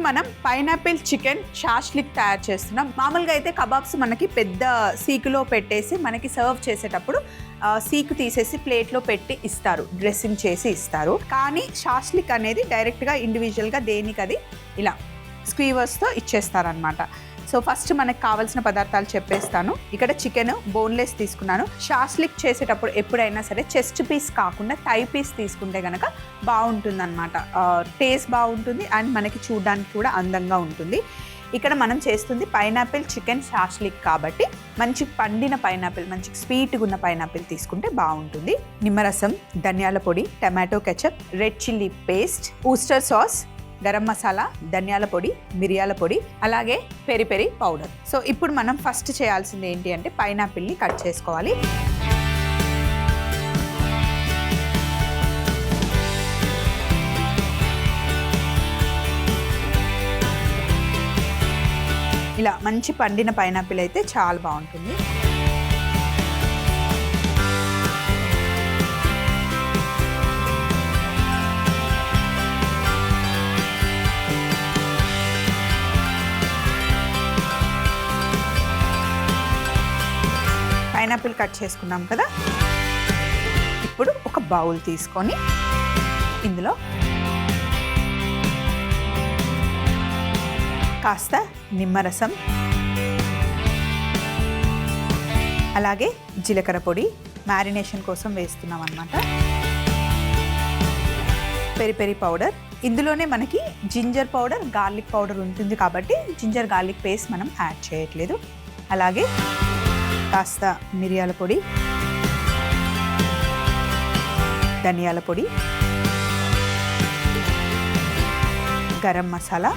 మనం pineapple chicken షాష్లిక్ తయారు చేస్తున్నాం. మామూలుగా అయితే కబాబ్స్ మనకి పెద్ద సీకులో పెట్టేసి మనకి సర్వ్ చేసేటప్పుడు సీకు తీసేసి ప్లేట్లో పెట్టి ఇస్తారు, డ్రెస్సింగ్ చేసి ఇస్తారు. కానీ షాష్లిక్ అనేది డైరెక్ట్గా ఇండివిజువల్గా దేనికది ఇలా స్క్వీవర్స్తో ఇచ్చేస్తారనమాట. సో ఫస్ట్ మనకు కావాల్సిన పదార్థాలు చెప్పేస్తాను. ఇక్కడ చికెన్ బోన్లెస్ తీసుకున్నాను. షాష్లిక్ చేసేటప్పుడు ఎప్పుడైనా సరే చెస్ట్ పీస్ కాకుండా థై పీస్ తీసుకుంటే కనుక బాగుంటుంది అనమాట. టేస్ట్ బాగుంటుంది అండ్ మనకి చూడడానికి కూడా అందంగా ఉంటుంది. ఇక్కడ మనం చేస్తుంది పైనాపిల్ చికెన్ షాష్లిక్ కాబట్టి మంచి పండిన పైనాపిల్, మంచి స్వీట్గా ఉన్న పైనాపిల్ తీసుకుంటే బాగుంటుంది. నిమ్మరసం, ధనియాల పొడి, tomato ketchup, red chilli paste, Worcester sauce, garam masala, ధనియాల పొడి, మిరియాల పొడి, అలాగే పెరి పెరి పౌడర్. సో ఇప్పుడు మనం ఫస్ట్ చేయాల్సింది ఏంటి అంటే పైనాపిల్ని కట్ చేసుకోవాలి. ఇలా మంచి పండిన పైనాపిల్ అయితే చాలా బాగుంటుంది. పైనాపిల్ కట్ చేసుకున్నాం కదా. ఇప్పుడు ఒక బౌల్ తీసుకొని ఇందులో కాస్త నిమ్మరసం, అలాగే జీలకర్ర పొడి మ్యారినేషన్ కోసం వేస్తున్నాం అన్నమాట. పెరి పెరి పౌడర్, ఇందులోనే మనకి జింజర్ పౌడర్, గార్లిక్ పౌడర్ ఉంటుంది కాబట్టి జింజర్ గార్లిక్ పేస్ట్ మనం యాడ్ చేయట్లేదు. అలాగే కాస్త మిరియాల పొడి, ధనియాల పొడి, garam masala,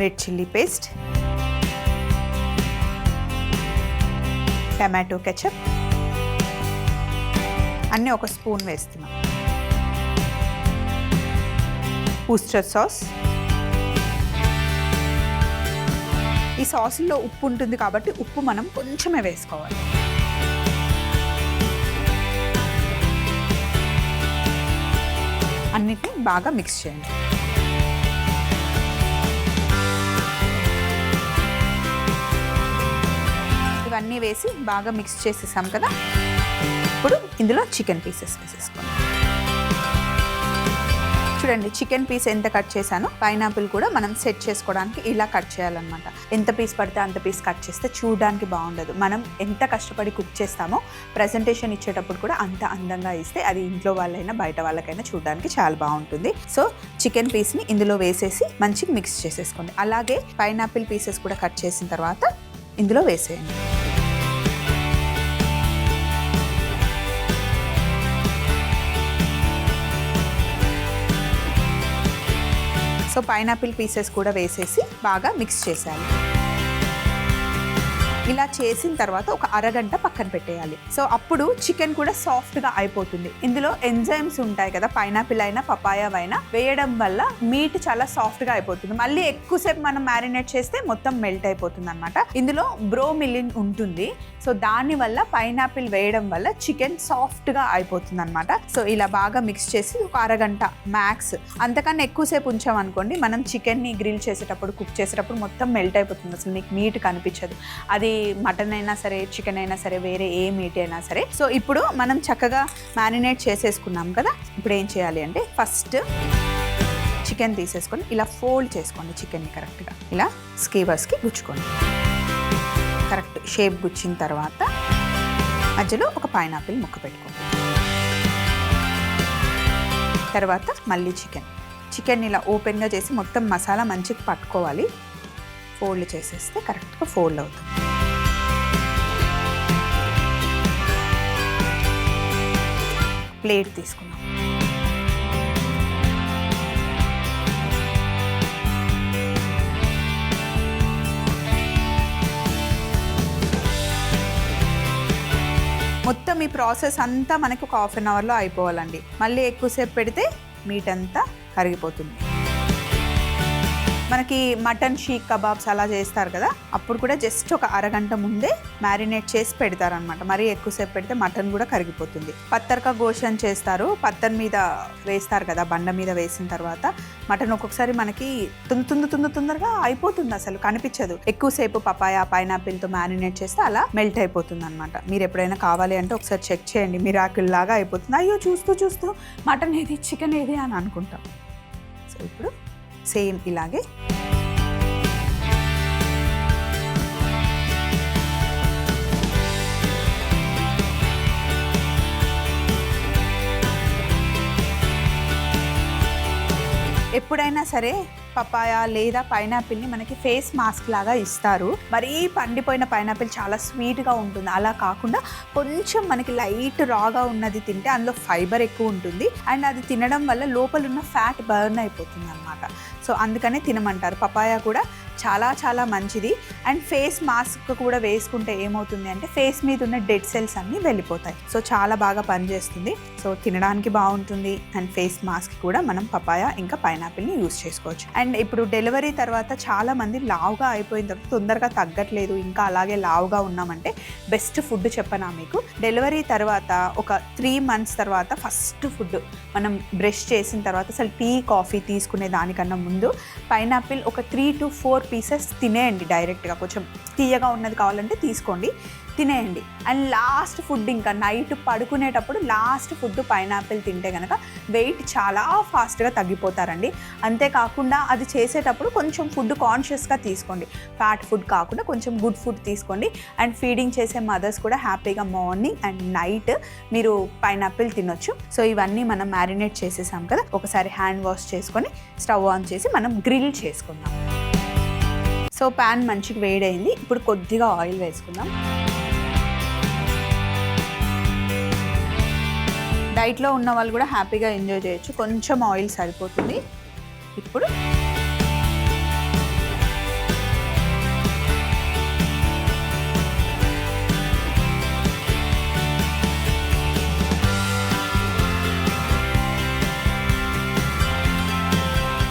red chilli paste, tomato ketchup అన్నీ ఒక స్పూన్ వేస్తున్నాం. ఊస్టర్ సాస్, ఈ సాసుల్లో ఉప్పు ఉంటుంది కాబట్టి ఉప్పు మనం కొంచెమే వేసుకోవాలి. అన్నిటిని బాగా మిక్స్ చేయండి. ఇవన్నీ వేసి బాగా మిక్స్ చేసేసాం కదా. ఇప్పుడు ఇందులో చికెన్ పీసెస్ వేసేసుకోండి. చూడండి చికెన్ పీస్ ఎంత కట్ చేశానో, పైనాపిల్ కూడా మనం సెట్ చేసుకోవడానికి ఇలా కట్ చేయాలన్నమాట. ఎంత పీస్ పడితే అంత పీస్ కట్ చేస్తే చూడడానికి బాగుండదు. మనం ఎంత కష్టపడి కుక్ చేస్తామో ప్రెజెంటేషన్ ఇచ్చేటప్పుడు కూడా అంత అందంగా ఇస్తే అది ఇంట్లో వాళ్ళైనా బయట వాళ్ళకైనా చూడడానికి చాలా బాగుంటుంది. సో చికెన్ పీస్ని ఇందులో వేసేసి మంచిగా మిక్స్ చేసేసుకోండి. అలాగే పైనాపిల్ పీసెస్ కూడా కట్ చేసిన తర్వాత ఇందులో వేసేయండి. సో పైనాపిల్ పీసెస్ కూడా వేసేసి బాగా మిక్స్ చేసేయాలి. ఇలా చేసిన తర్వాత ఒక అరగంట పక్కన పెట్టేయాలి. సో అప్పుడు చికెన్ కూడా సాఫ్ట్గా అయిపోతుంది. ఇందులో ఎంజైమ్స్ ఉంటాయి కదా, పైనాపిల్ అయినా పపాయా అయినా వేయడం వల్ల మీట్ చాలా సాఫ్ట్గా అయిపోతుంది. మళ్ళీ ఎక్కువసేపు మనం మ్యారినేట్ చేస్తే మొత్తం మెల్ట్ అయిపోతుంది అనమాట. ఇందులో బ్రోమిలిన్ ఉంటుంది. సో దానివల్ల పైనాపిల్ వేయడం వల్ల చికెన్ సాఫ్ట్గా అయిపోతుంది అనమాట. సో ఇలా బాగా మిక్స్ చేసి ఒక అరగంట మ్యాక్స్, అంతకన్నా ఎక్కువసేపు ఉంచామనుకోండి మనం చికెన్ని గ్రిల్ చేసేటప్పుడు కుక్ చేసేటప్పుడు మొత్తం మెల్ట్ అయిపోతుంది. అసలు మీకు మీట్ కనిపించదు. అది మటన్ అయినా సరే, చికెన్ అయినా సరే, వేరే ఏ మీట్ అయినా సరే. సో ఇప్పుడు మనం చక్కగా మ్యారినేట్ చేసేసుకున్నాం కదా. ఇప్పుడు ఏం చేయాలి అంటే ఫస్ట్ చికెన్ తీసేసుకొని ఇలా ఫోల్డ్ చేసుకోండి. చికెన్ని కరెక్ట్గా ఇలా స్కీవర్స్కి గుచ్చుకోండి. కరెక్ట్ షేప్ గుచ్చిన తర్వాత మధ్యలో ఒక పైనాపిల్ ముక్క పెట్టుకోండి. తర్వాత మళ్ళీ చికెన్ ఇలా ఓపెన్గా చేసి మొత్తం మసాలా మంచిగా పట్టుకోవాలి. ఫోల్డ్ చేసేస్తే కరెక్ట్గా ఫోల్డ్ అవుతుంది. ప్లేట్ తీసుకున్నాం. మొత్తం ఈ ప్రాసెస్ అంతా మనకు ఒక హాఫ్ అన్ అవర్లో అయిపోవాలండి. మళ్ళీ ఎక్కువసేపు పెడితే మీట్ అంతా కరిగిపోతుంది. మనకి మటన్ షీక్ కబాబ్స్ అలా చేస్తారు కదా, అప్పుడు కూడా జస్ట్ ఒక అరగంట ముందే మ్యారినేట్ చేసి పెడతారనమాట. మరీ ఎక్కువసేపు పెడితే మటన్ కూడా కరిగిపోతుంది. పత్తర్కా గోషన్ చేస్తారు, పత్తర్ మీద వేస్తారు కదా, బండ మీద వేసిన తర్వాత మటన్ ఒక్కొక్కసారి మనకి తొందరగా అయిపోతుంది, అసలు కనిపించదు. ఎక్కువసేపు పపాయ పైనాపిల్తో మ్యారినేట్ చేస్తే అలా మెల్ట్ అయిపోతుంది అనమాట. మీరు ఎప్పుడైనా కావాలి అంటే ఒకసారి చెక్ చేయండి, మిరాకిల్ లాగా అయిపోతుంది. అయ్యో చూస్తూ మటన్ ఏది చికెన్ ఏది అని అనుకుంటాం. సో ఇప్పుడు సేమ్ ఇలాగే ఎప్పుడైనా సరే పపాయ లేదా పైనాపిల్ని మనకి ఫేస్ మాస్క్ లాగా ఇస్తారు. మరీ పండిపోయిన పైనాపిల్ చాలా స్వీట్గా ఉంటుంది, అలా కాకుండా కొంచెం మనకి లైట్ రాగా ఉన్నది తింటే అందులో ఫైబర్ ఎక్కువ ఉంటుంది అండ్ అది తినడం వల్ల లోపల ఉన్న ఫ్యాట్ బర్న్ అయిపోతుంది అనమాట. సో అందుకనే తినమంటారు. పపాయ కూడా చాలా మంచిది. అండ్ ఫేస్ మాస్క్ కూడా వేసుకుంటే ఏమవుతుంది అంటే ఫేస్ మీద ఉన్న డెడ్ సెల్స్ అన్నీ వెళ్ళిపోతాయి. సో చాలా బాగా పనిచేస్తుంది. సో తినడానికి బాగుంటుంది అండ్ ఫేస్ మాస్క్ కూడా మనం పపాయ ఇంకా పైనాపిల్ని యూజ్ చేసుకోవచ్చు. అండ్ ఇప్పుడు డెలివరీ తర్వాత చాలా మంది లావుగా అయిపోయిన తర్వాత తొందరగా తగ్గట్లేదు, ఇంకా అలాగే లావుగా ఉన్నామంటే బెస్ట్ ఫుడ్ చెప్పనా మీకు. డెలివరీ తర్వాత ఒక 3 months తర్వాత ఫస్ట్ ఫుడ్ మనం బ్రష్ చేసిన తర్వాత అసలు టీ కాఫీ తీసుకునే దానికన్నా ముందు పైనాపిల్ ఒక 3 to 4 pieces తినేయండి డైరెక్ట్గా. కొంచెం తీయగా ఉన్నది కావాలంటే తీసుకోండి, తినేయండి. అండ్ లాస్ట్ ఫుడ్ ఇంకా నైట్ పడుకునేటప్పుడు లాస్ట్ ఫుడ్ పైనాపిల్ తింటే కనుక వెయిట్ చాలా ఫాస్ట్గా తగ్గిపోతారండి. అంతేకాకుండా అది చేసేటప్పుడు కొంచెం ఫుడ్ కాన్షియస్గా తీసుకోండి, ఫ్యాట్ ఫుడ్ కాకుండా కొంచెం గుడ్ ఫుడ్ తీసుకోండి. అండ్ ఫీడింగ్ చేసే మదర్స్ కూడా హ్యాపీగా మార్నింగ్ అండ్ నైట్ మీరు పైనాపిల్ తినొచ్చు. సో ఇవన్నీ మనం మ్యారినేట్ చేసేసాం కదా, ఒకసారి హ్యాండ్ వాష్ చేసుకొని స్టవ్ ఆన్ చేసి మనం గ్రిల్ చేసుకుందాం. సో ప్యాన్ మంచిగా వేడైంది, ఇప్పుడు కొద్దిగా ఆయిల్ వేసుకుందాం. డైట్లో ఉన్న వాళ్ళు కూడా హ్యాపీగా ఎంజాయ్ చేయొచ్చు, కొంచెం ఆయిల్ సరిపోతుంది. ఇప్పుడు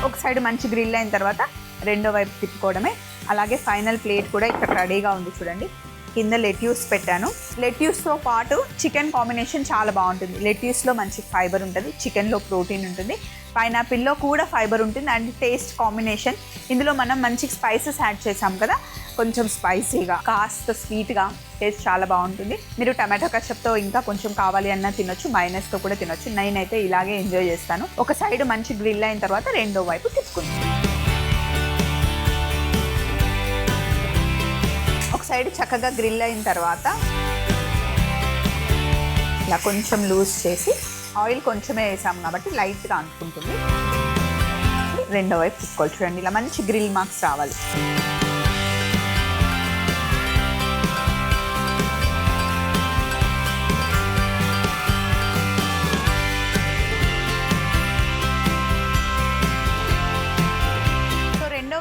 ఒక సైడ్ మంచి గ్రిల్ అయిన తర్వాత రెండో వైపు తిప్పుకోవడమే. అలాగే ఫైనల్ ప్లేట్ కూడా ఇక్కడ రెడీగా ఉంది చూడండి. కింద లెట్యూస్ పెట్టాను. లెట్యూస్తో పాటు చికెన్ కాంబినేషన్ చాలా బాగుంటుంది. లెట్యూస్లో మంచి ఫైబర్ ఉంటుంది, చికెన్లో ప్రోటీన్ ఉంటుంది, పైనాపిల్లో కూడా ఫైబర్ ఉంటుంది అండ్ టేస్ట్ కాంబినేషన్. ఇందులో మనం మంచి స్పైసెస్ యాడ్ చేసాం కదా, కొంచెం స్పైసీగా కాస్త స్వీట్గా టేస్ట్ చాలా బాగుంటుంది. మీరు టమాటో కచప్తో ఇంకా కొంచెం కావాలి అన్నా తినొచ్చు, మైనస్తో కూడా తినొచ్చు. నేనైతే ఇలాగే ఎంజాయ్ చేస్తాను. ఒక సైడ్ మంచి గ్రిల్ అయిన తర్వాత రెండో వైపు తిప్పుకుంటాను. ఒక సైడ్ చక్కగా గ్రిల్ అయిన తర్వాత ఇలా కొంచెం లూజ్ చేసి, ఆయిల్ కొంచెమే వేసాం కాబట్టి లైట్గా అంటుకుంటుంది. రెండో వైపు తిప్పుకోవాలి చూడండి, ఇలా మంచి గ్రిల్ మార్క్స్ రావాలి.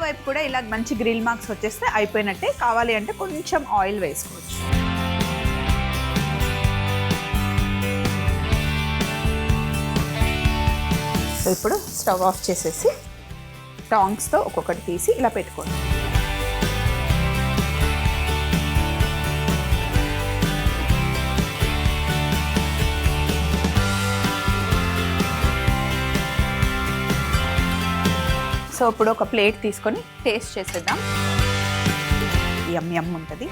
వైపు కూడా ఇలా మంచి గ్రిల్ మార్క్స్ వచ్చేస్తే అయిపోయినట్టే. కావాలి అంటే కొంచెం ఆయిల్ వేసుకోవచ్చు. సో ఇప్పుడు స్టవ్ ఆఫ్ చేసేసి టాంగ్స్తో ఒక్కొక్కటి తీసి ఇలా పెట్టుకోండి. సో ఇప్పుడు ఒక ప్లేట్ తీసుకొని టేస్ట్ చేసేద్దాం. యమ్ ఉంటుంది.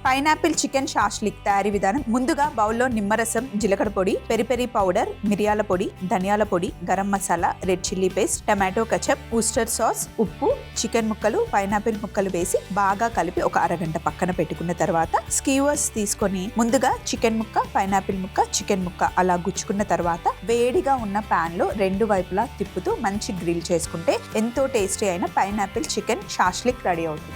పైనాపిల్ చికెన్ షాష్లిక్ తయారీ విధానం. ముందుగా బౌల్లో నిమ్మరసం, జీలకర్ర పొడి, పెరి పౌడర్, మిరియాల పొడి, ధనియాల పొడి, garam masala, red chilli paste, tomato ketchup, Worcester sauce, ఉప్పు, చికెన్ ముక్కలు, పైనాపిల్ ముక్కలు వేసి బాగా కలిపి ఒక అరగంట పక్కన పెట్టుకున్న తర్వాత స్కీవర్స్ తీసుకొని ముందుగా చికెన్ ముక్క, పైనాపిల్ ముక్క, చికెన్ ముక్క అలా గుచ్చుకున్న తర్వాత వేడిగా ఉన్న పాన్ లో రెండు వైపులా తిప్పుతూ మంచి గ్రిల్ చేసుకుంటే ఎంతో టేస్టీ అయిన పైనాపిల్ చికెన్ షాష్లిక్ రెడీ అవుతుంది.